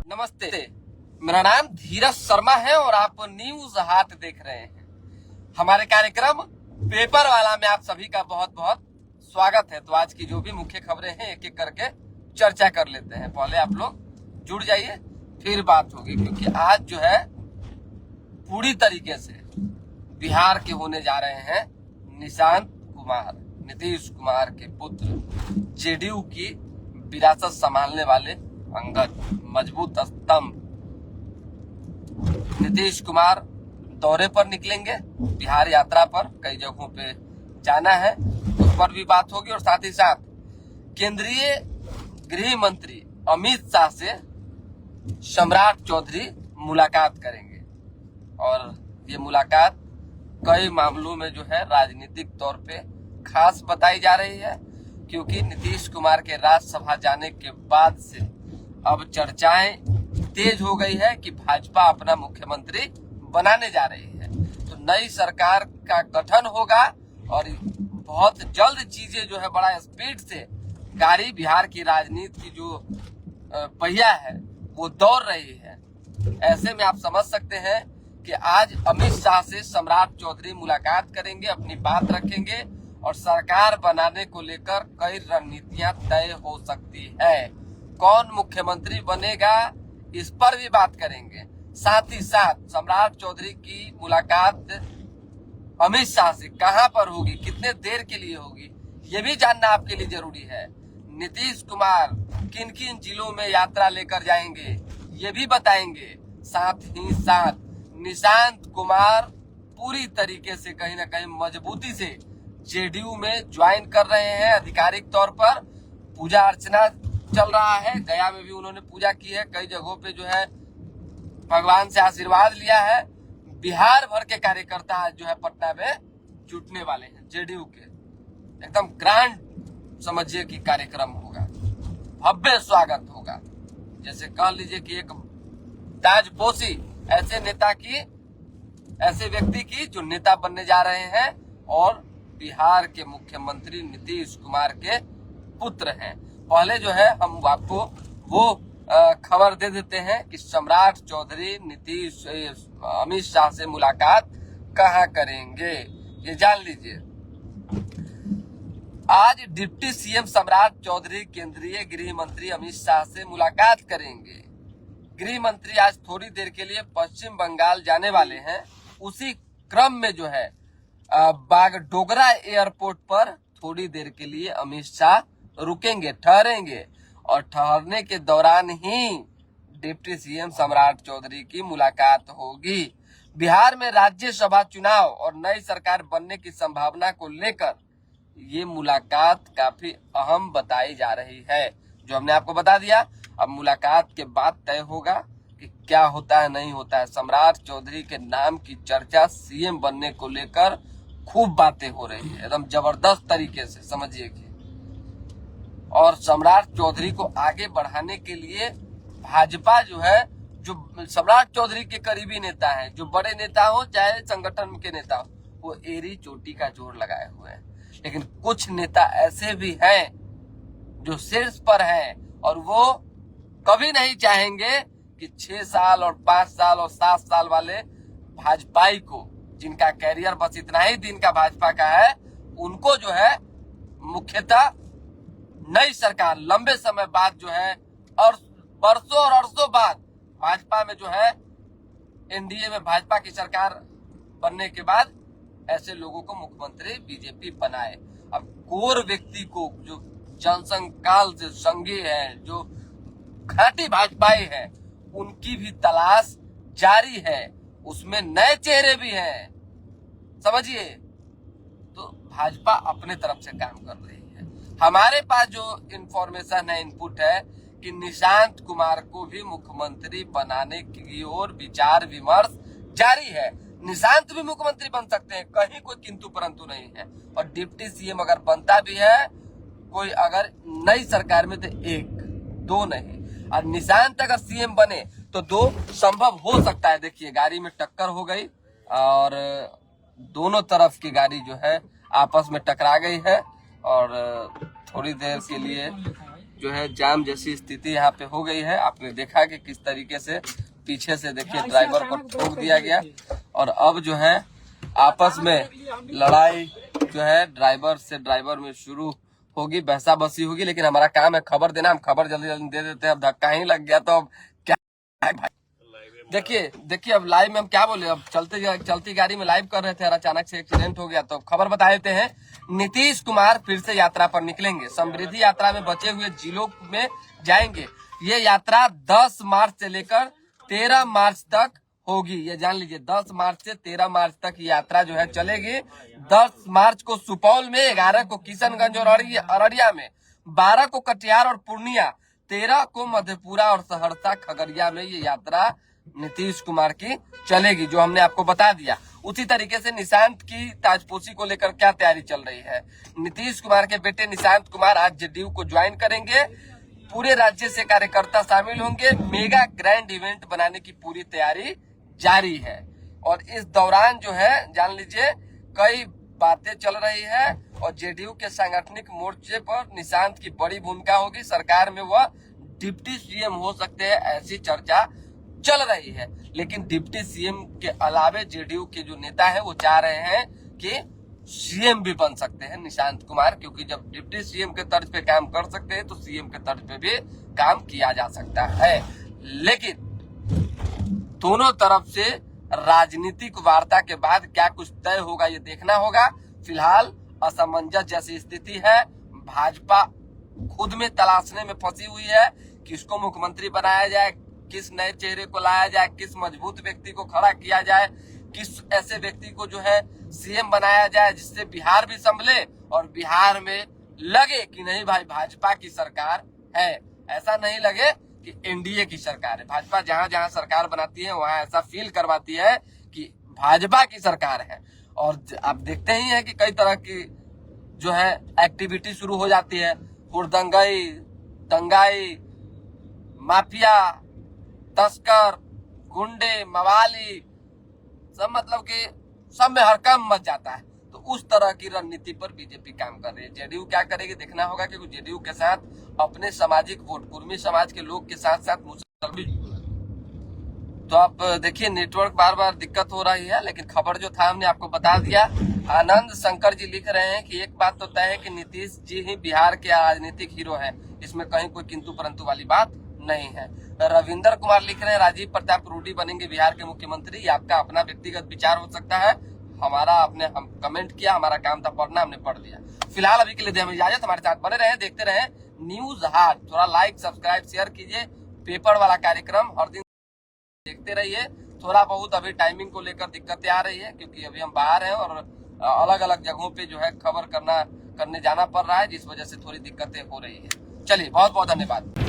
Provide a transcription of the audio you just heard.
नमस्ते, मेरा नाम धीरज शर्मा है और आप न्यूज हाट देख रहे हैं। हमारे कार्यक्रम पेपर वाला में आप सभी का बहुत बहुत स्वागत है। तो आज की जो भी मुख्य खबरें हैं एक एक करके चर्चा कर लेते हैं। पहले आप लोग जुड़ जाइए, फिर बात होगी, क्योंकि आज जो है पूरी तरीके से बिहार के होने जा रहे हैं निशांत कुमार, नीतीश कुमार के पुत्र, जेडीयू की विरासत संभालने वाले अंगद, मजबूत स्तंभ। नीतीश कुमार दौरे पर निकलेंगे, बिहार यात्रा पर, कई जगहों पे जाना है, उस पर भी बात होगी। और साथ ही साथ केंद्रीय गृह मंत्री अमित शाह से सम्राट चौधरी मुलाकात करेंगे। और ये मुलाकात कई मामलों में जो है राजनीतिक तौर पे खास बताई जा रही है, क्योंकि नीतीश कुमार के राज्यसभा जाने के बाद से अब चर्चाएं तेज हो गई है कि भाजपा अपना मुख्यमंत्री बनाने जा रही है। तो नई सरकार का गठन होगा और बहुत जल्द चीजें जो है बड़ा स्पीड से गाड़ी बिहार की राजनीति की जो पहिया है वो दौड़ रही है। ऐसे में आप समझ सकते हैं कि आज अमित शाह से सम्राट चौधरी मुलाकात करेंगे, अपनी बात रखेंगे और सरकार बनाने को लेकर कई रणनीतियां तय हो सकती है। कौन मुख्यमंत्री बनेगा इस पर भी बात करेंगे। साथ ही साथ सम्राट चौधरी की मुलाकात अमित शाह से कहां पर होगी, कितने देर के लिए होगी, ये भी जानना आपके लिए जरूरी है। नीतीश कुमार किन किन जिलों में यात्रा लेकर जाएंगे ये भी बताएंगे। साथ ही साथ निशांत कुमार पूरी तरीके से कहीं ना कहीं मजबूती से जेडीयू में ज्वाइन कर रहे हैं। आधिकारिक तौर पर पूजा अर्चना चल रहा है, गया में भी उन्होंने पूजा की है, कई जगहों पे जो है भगवान से आशीर्वाद लिया है। बिहार भर के कार्यकर्ता आज जो है पटना में जुटने वाले हैं जेडीयू के। एकदम ग्रांड समझिए कि कार्यक्रम होगा, भव्य स्वागत होगा। जैसे कह लीजिए कि एक ताजपोशी ऐसे नेता की, ऐसे व्यक्ति की जो नेता बनने जा रहे हैं और बिहार के मुख्यमंत्री नीतीश कुमार के पुत्र हैं। पहले जो है हम आपको वो खबर दे देते हैं कि सम्राट चौधरी नीतीश अमित शाह से मुलाकात कहां करेंगे, ये जान लीजिए। आज डिप्टी सीएम सम्राट चौधरी केंद्रीय गृह मंत्री अमित शाह से मुलाकात करेंगे। गृह मंत्री आज थोड़ी देर के लिए पश्चिम बंगाल जाने वाले हैं। उसी क्रम में जो है बागडोगरा एयरपोर्ट पर थोड़ी देर के लिए अमित शाह रुकेंगे, ठहरेंगे और ठहरने के दौरान ही डिप्टी सीएम सम्राट चौधरी की मुलाकात होगी। बिहार में राज्यसभा चुनाव और नई सरकार बनने की संभावना को लेकर ये मुलाकात काफी अहम बताई जा रही है, जो हमने आपको बता दिया। अब मुलाकात के बाद तय होगा कि क्या होता है, नहीं होता है। सम्राट चौधरी के नाम की चर्चा सीएम बनने को लेकर खूब बातें हो रही है, एकदम जबरदस्त तरीके से समझिए कि। और सम्राट चौधरी को आगे बढ़ाने के लिए भाजपा जो है, जो सम्राट चौधरी के करीबी नेता हैं, जो बड़े नेता हो चाहे संगठन के नेता हो, वो एड़ी चोटी का जोर लगाए हुए हैं। लेकिन कुछ नेता ऐसे भी हैं जो शीर्ष पर हैं और वो कभी नहीं चाहेंगे कि 6 साल और 5 साल और 7 साल वाले भाजपाई को, जिनका कैरियर बस इतना ही दिन का भाजपा का है, उनको जो है मुख्यतः नई सरकार लंबे समय बाद जो है और बरसों और अरसों बाद भाजपा में जो है एनडीए में भाजपा की सरकार बनने के बाद ऐसे लोगों को मुख्यमंत्री बीजेपी बनाए। अब कोर व्यक्ति को, जो जनसंघ काल से संघी है, जो घाटी भाजपाई है, उनकी भी तलाश जारी है। उसमें नए चेहरे भी हैं, समझिए। तो भाजपा अपने तरफ से काम कर रही है। हमारे पास जो इंफॉर्मेशन है, इनपुट है कि निशांत कुमार को भी मुख्यमंत्री बनाने की ओर विचार विमर्श जारी है। निशांत भी मुख्यमंत्री बन सकते हैं, कहीं कोई किंतु परंतु नहीं है। और डिप्टी सीएम अगर बनता भी है कोई, अगर नई सरकार में, तो 1 2 नहीं, और निशांत अगर सीएम बने तो 2 संभव हो सकता है। देखिए गाड़ी में टक्कर हो गई और दोनों तरफ की गाड़ी जो है आपस में टकरा गई है और थोड़ी देर के लिए जो है जाम जैसी स्थिति यहाँ पे हो गई है। आपने देखा कि किस तरीके से पीछे से देखिए ड्राइवर पर ठोक दिया गया और अब जो है आपस में लड़ाई जो है ड्राइवर में शुरू होगी, बहसा बसी होगी। लेकिन हमारा काम है खबर देना, हम खबर जल्दी जल्दी दे देते हैं। अब धक्का ही लग गया तो अब क्या है भाई। देखिए अब लाइव में हम क्या बोले, अब चलती गाड़ी में लाइव कर रहे थे और अचानक से एक्सीडेंट हो गया। तो खबर बता देते हैं, नीतीश कुमार फिर से यात्रा पर निकलेंगे। समृद्धि यात्रा में बचे हुए जिलों में जाएंगे। ये यात्रा 10 मार्च से लेकर 13 मार्च तक होगी, ये जान लीजिए। 10 मार्च से 13 मार्च तक ये यात्रा जो है चलेगी। 10 मार्च को सुपौल में, 11 को किशनगंज और अररिया में, 12 को कटिहार और पूर्णिया, 13 को मधेपुरा और सहरसा खगड़िया में ये यात्रा नीतीश कुमार की चलेगी, जो हमने आपको बता दिया। उसी तरीके से निशांत की ताजपोशी को लेकर क्या तैयारी चल रही है। नीतीश कुमार के बेटे निशांत कुमार आज जेडीयू को ज्वाइन करेंगे। पूरे राज्य से कार्यकर्ता शामिल होंगे। मेगा ग्रैंड इवेंट बनाने की पूरी तैयारी जारी है और इस दौरान जो है जान लीजिए कई बातें चल रही है और जेडीयू के सांगठनिक मोर्चे पर निशांत की बड़ी भूमिका होगी। सरकार में वह डिप्टी सीएम हो सकते हैं, ऐसी चर्चा चल रही है। लेकिन डिप्टी सीएम के अलावे जेडीयू के जो नेता है वो चाह रहे हैं कि सीएम भी बन सकते हैं निशांत कुमार, क्योंकि जब डिप्टी सीएम के तर्ज पे काम कर सकते हैं तो सीएम के तर्ज पे भी काम किया जा सकता है। लेकिन दोनों तरफ से राजनीतिक वार्ता के बाद क्या कुछ तय होगा ये देखना होगा। फिलहाल असमंजस जैसी स्थिति है। भाजपा खुद में तलाशने में फंसी हुई है, किसको मुख्यमंत्री बनाया जाए, किस नए चेहरे को लाया जाए, किस मजबूत व्यक्ति को खड़ा किया जाए, किस ऐसे व्यक्ति को जो है सीएम बनाया जाए जिससे बिहार भी संभले और बिहार में लगे कि नहीं भाई भाजपा की सरकार है। ऐसा नहीं लगे कि एनडीए की सरकार है। भाजपा जहां जहां सरकार बनाती है वहां ऐसा फील करवाती है कि भाजपा की सरकार है। और आप देखते ही हैं कि कई तरह की जो है एक्टिविटी शुरू हो जाती है। हुड़दंगई, दंगाई, माफिया, तस्कर, गुंडे, मवाली, सब मतलब कि सब में हड़कंप मच जाता है। तो उस तरह की रणनीति पर बीजेपी काम कर रही है। जेडीयू क्या करेगी देखना होगा, क्योंकि जेडीयू के साथ अपने सामाजिक वोट, कुर्मी समाज के लोग के साथ साथ मुसलमान। तो आप देखिए नेटवर्क बार बार दिक्कत हो रही है, लेकिन खबर जो था हमने आपको बता दिया। आनंद शंकर जी लिख रहे हैं कि एक बात तो तय है कि नीतीश जी ही बिहार के राजनीतिक हीरो हैं, इसमें कहीं कोई किंतु परंतु वाली बात नहीं है। रविंदर कुमार लिख रहे हैं राजीव प्रताप रूडी बनेंगे बिहार के मुख्यमंत्री। ये आपका अपना व्यक्तिगत विचार हो सकता है, हमारा हम कमेंट किया, हमारा काम था पढ़ना, हमने पढ़ लिया। फिलहाल अभी के लिए हमें इजाजत, हमारे साथ बने रहे, देखते रहे न्यूज हाट। थोड़ा लाइक सब्सक्राइब शेयर कीजिए। पेपर वाला कार्यक्रम हर दिन देखते रहिए। थोड़ा बहुत अभी टाइमिंग को लेकर दिक्कतें आ रही है, क्योंकि अभी हम बाहर हैं और अलग अलग जगहों पे जो है खबर करने जाना पड़ रहा है, जिस वजह से थोड़ी दिक्कतें हो रही है। चलिए बहुत बहुत धन्यवाद।